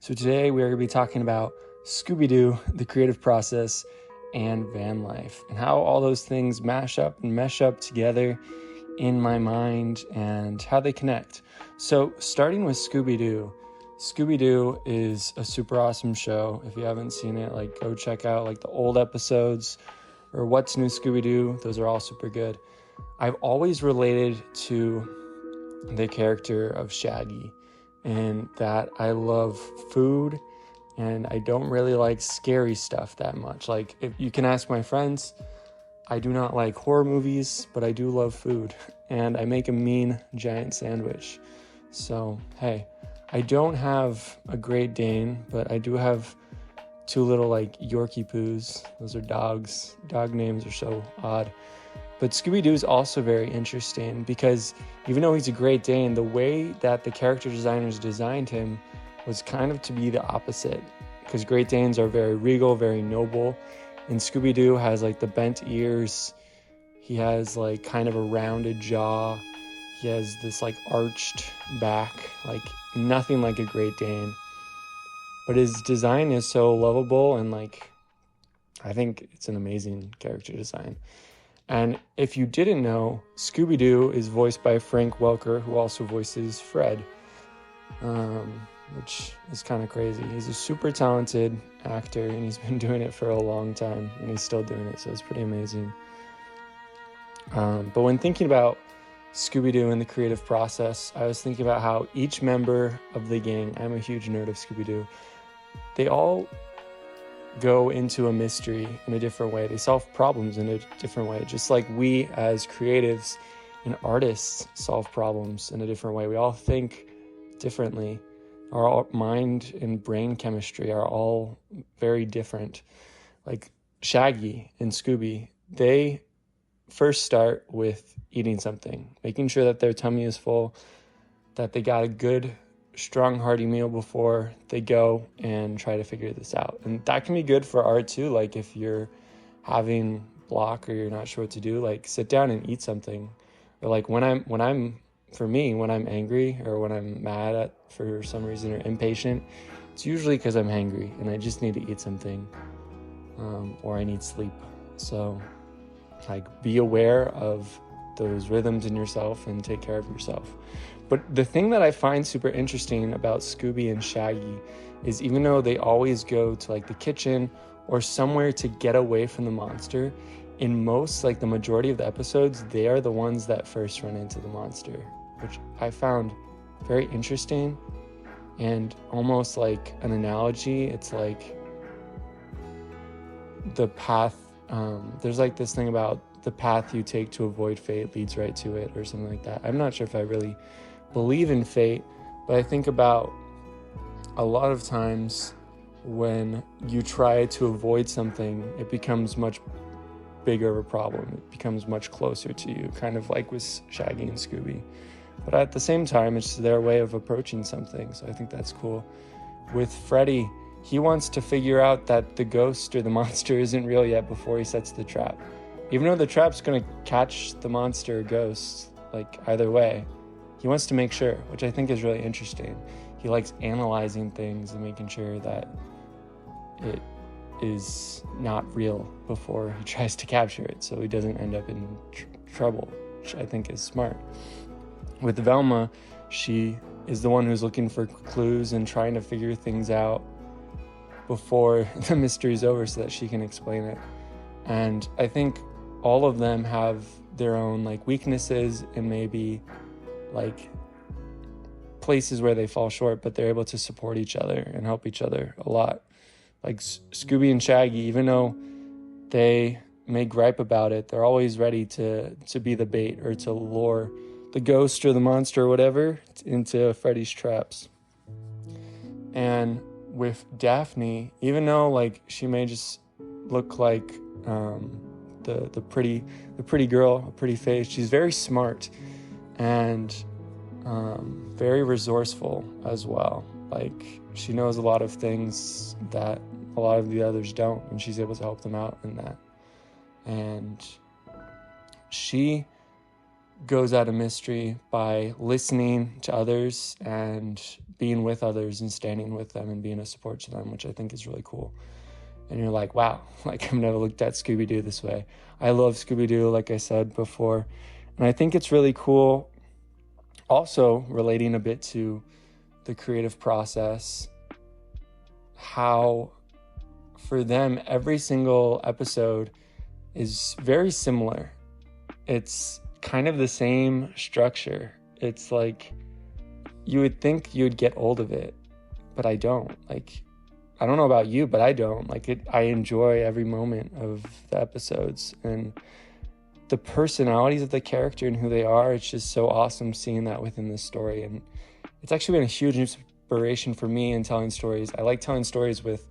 So today we are going to be talking about Scooby Doo, the creative process, and van life, and how all those things mash up and mesh up together in my mind and how they connect. So starting with Scooby Doo. Scooby Doo is a super awesome show. If you haven't seen it, go check out the old episodes or What's New Scooby Doo. Those are all super good. I've always related to the character of Shaggy in that I love food and I don't really like scary stuff that much. If you can ask my friends, I do not like horror movies, but I do love food and I make a mean giant sandwich. So, hey, I don't have a Great Dane, but I do have two little Yorkie poos. Those are dogs. Dog names are so odd. But Scooby Doo is also very interesting because even though he's a Great Dane, the way that the character designers designed him was kind of to be the opposite. Because Great Danes are very regal, very noble. And Scooby Doo has the bent ears. He has kind of a rounded jaw. He has this arched back, nothing like a Great Dane. But his design is so lovable and I think it's an amazing character design. And if you didn't know, Scooby Doo is voiced by Frank Welker, who also voices Fred, which is kind of crazy. He's a super talented actor and he's been doing it for a long time and he's still doing it, so it's pretty amazing. But when thinking about Scooby Doo and the creative process, I was thinking about how each member of the gang, I'm a huge nerd of Scooby Doo, they all go into a mystery in a different way. They solve problems in a different way, just like we as creatives and artists solve problems in a different way. We all think differently. Our mind and brain chemistry are all very different. Like Shaggy and Scooby, they first start with eating something, making sure that their tummy is full, that they got a good strong hearty meal before they go and try to figure this out. And that can be good for art too. If you're having block or you're not sure what to do, sit down and eat something. Or when I'm angry or when I'm mad at for some reason or impatient, it's usually because I'm hangry and I just need to eat something, or I need sleep. So be aware of those rhythms in yourself and take care of yourself. But the thing that I find super interesting about Scooby and Shaggy is even though they always go to the kitchen or somewhere to get away from the monster, in most, the majority of the episodes, they are the ones that first run into the monster, which I found very interesting and almost like an analogy. It's the path, there's this thing about the path you take to avoid fate leads right to it or something like that. I'm not sure if I really believe in fate, but I think about a lot of times when you try to avoid something, it becomes much bigger of a problem. It becomes much closer to you, kind of like with Shaggy and Scooby. But at the same time, it's their way of approaching something, so I think that's cool. With Freddy, he wants to figure out that the ghost or the monster isn't real yet before he sets the trap. Even though the trap's going to catch the monster or ghost, either way, he wants to make sure, which I think is really interesting. He likes analyzing things and making sure that it is not real before he tries to capture it, so he doesn't end up in trouble, which I think is smart. With Velma, she is the one who's looking for clues and trying to figure things out before the mystery's over so that she can explain it. And I think all of them have their own weaknesses and maybe places where they fall short, but they're able to support each other and help each other a lot. Scooby and Shaggy, even though they may gripe about it, they're always ready to be the bait or to lure the ghost or the monster or whatever into Freddy's traps. And with Daphne, even though she may just look like the pretty girl, a pretty face, she's very smart and very resourceful as well. She knows a lot of things that a lot of the others don't, and she's able to help them out in that. And she goes at a mystery by listening to others and being with others and standing with them and being a support to them, which I think is really cool. And you're like, wow, like I've never looked at Scooby Doo this way. I love Scooby Doo, like I said before. And I think it's really cool, also relating a bit to the creative process, how for them, every single episode is very similar. It's kind of the same structure. It's like, you would think you'd get old of it, but I don't. Like, I don't know about you, but I don't. Like, I enjoy every moment of the episodes, and the personalities of the character and who they are, it's just so awesome seeing that within this story. And it's actually been a huge inspiration for me in telling stories. I like telling stories with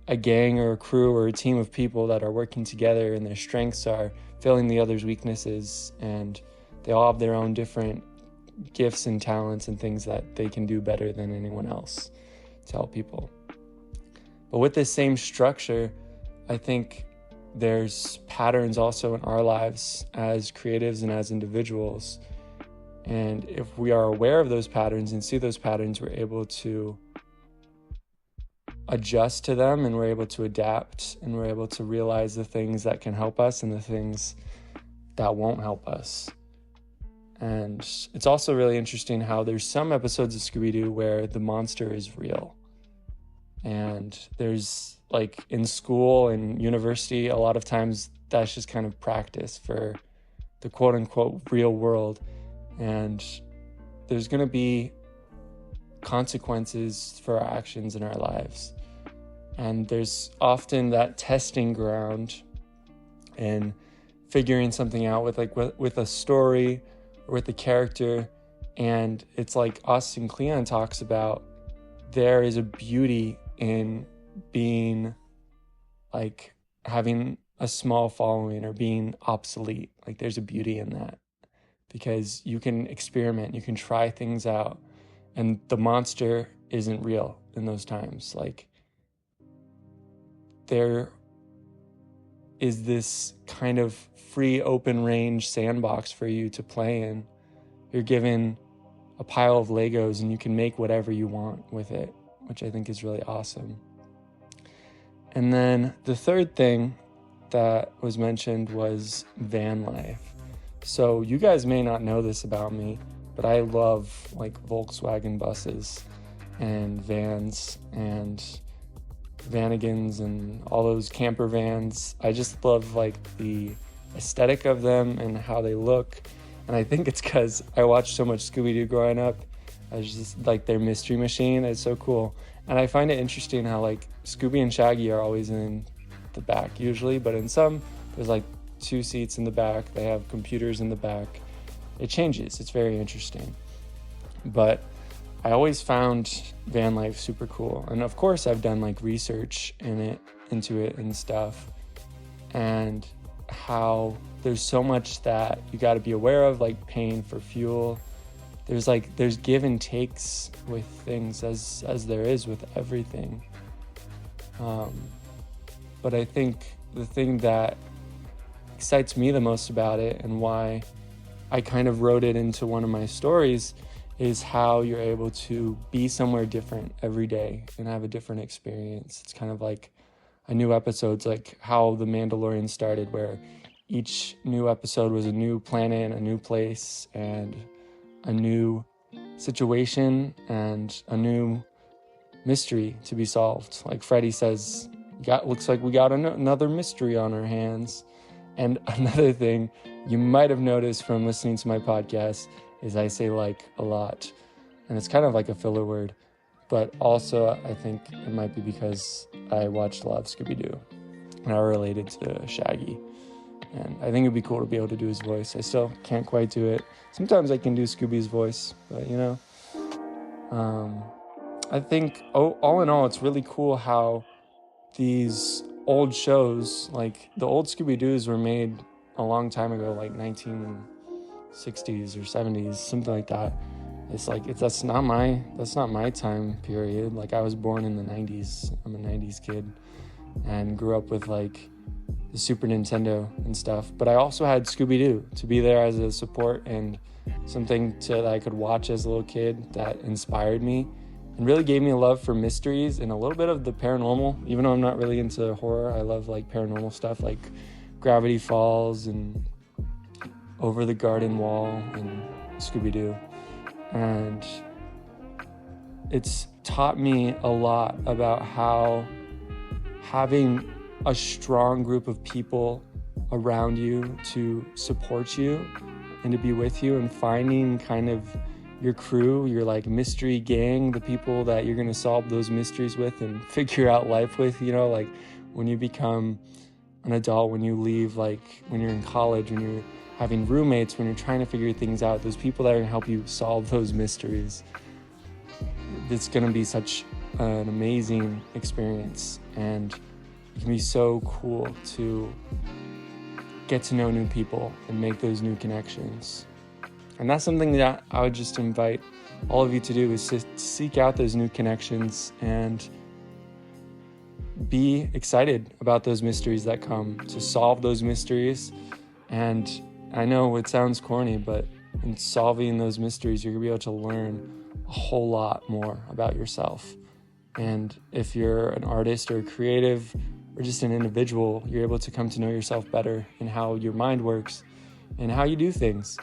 a gang or a crew or a team of people that are working together, and their strengths are filling the other's weaknesses, and they all have their own different gifts and talents and things that they can do better than anyone else to help people. But with this same structure, I think there's patterns also in our lives as creatives and as individuals. And if we are aware of those patterns and see those patterns, we're able to adjust to them, and we're able to adapt, and we're able to realize the things that can help us and the things that won't help us. And it's also really interesting how there's some episodes of Scooby Doo where the monster is real. And there's, like, in school and university, a lot of times that's just kind of practice for the quote unquote real world. And there's going to be consequences for our actions in our lives. And there's often that testing ground and figuring something out with a story or with a character. And it's like Austin Kleon talks about, there is a beauty in being, like, having a small following or being obsolete. Like, there's a beauty in that, because you can experiment, you can try things out, and the monster isn't real in those times. Like, there is this kind of free, open range sandbox for you to play in. You're given a pile of Legos and you can make whatever you want with it, which I think is really awesome. And then the third thing that was mentioned was van life. So you guys may not know this about me, but I love, like, Volkswagen buses and vans and Vanagons and all those camper vans. I just love, like, the aesthetic of them and how they look. And I think it's because I watched so much Scooby Doo growing up. I was just like, their mystery machine is so cool. And I find it interesting how, like, Scooby and Shaggy are always in the back usually, but in some there's like 2 seats in the back. They have computers in the back. It changes. It's very interesting. But I always found van life super cool. And of course I've done, like, research into it and stuff, and how there's so much that you got to be aware of, like paying for fuel. There's give and takes with things as there is with everything. But I think the thing that excites me the most about it, and why I kind of wrote it into one of my stories, is how you're able to be somewhere different every day and have a different experience. It's kind of like a new episode's like how The Mandalorian started, where each new episode was a new planet, a new place, and a new situation, and a new mystery to be solved. Like Freddy says, looks like we got another mystery on our hands. And another thing you might have noticed from listening to my podcast is I say "like" a lot, and it's kind of like a filler word, but also I think it might be because I watched a lot of Scooby Doo and I related to Shaggy, and I think it'd be cool to be able to do his voice. I still can't quite do it. Sometimes I can do Scooby's voice, but I think all in all, it's really cool how these old shows, like the old Scooby Doos, were made a long time ago, like 1960s or 70s, something like that. It's like that's not my time period. Like, I was born in the 90s. I'm a 90s kid and grew up with, like, the Super Nintendo and stuff. But I also had Scooby Doo to be there as a support and something that I could watch as a little kid that inspired me and really gave me a love for mysteries and a little bit of the paranormal. Even though I'm not really into horror, I love like paranormal stuff like Gravity Falls and Over the Garden Wall and Scooby Doo. And it's taught me a lot about how having a strong group of people around you to support you and to be with you, and finding kind of your crew, your like mystery gang, the people that you're going to solve those mysteries with and figure out life with, you know, like when you become an adult, when you leave, like when you're in college, when you're having roommates, when you're trying to figure things out, those people that are going to help you solve those mysteries. It's going to be such an amazing experience, and it can be so cool to get to know new people and make those new connections. And that's something that I would just invite all of you to do, is to seek out those new connections and be excited about those mysteries that come, to solve those mysteries. And I know it sounds corny, but in solving those mysteries, you're gonna be able to learn a whole lot more about yourself. And if you're an artist or a creative or just an individual, you're able to come to know yourself better and how your mind works and how you do things.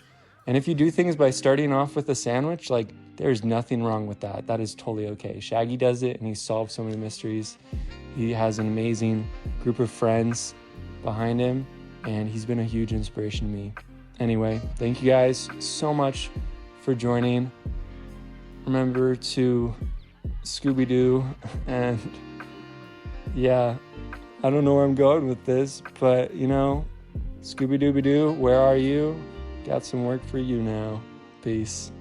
And if you do things by starting off with a sandwich, like there's nothing wrong with that. That is totally okay. Shaggy does it and he solves so many mysteries. He has an amazing group of friends behind him, and he's been a huge inspiration to me. Anyway, thank you guys so much for joining. Remember to Scooby Doo, and yeah, I don't know where I'm going with this, but you know, Scooby Dooby Doo, where are you? Got some work for you now. Peace.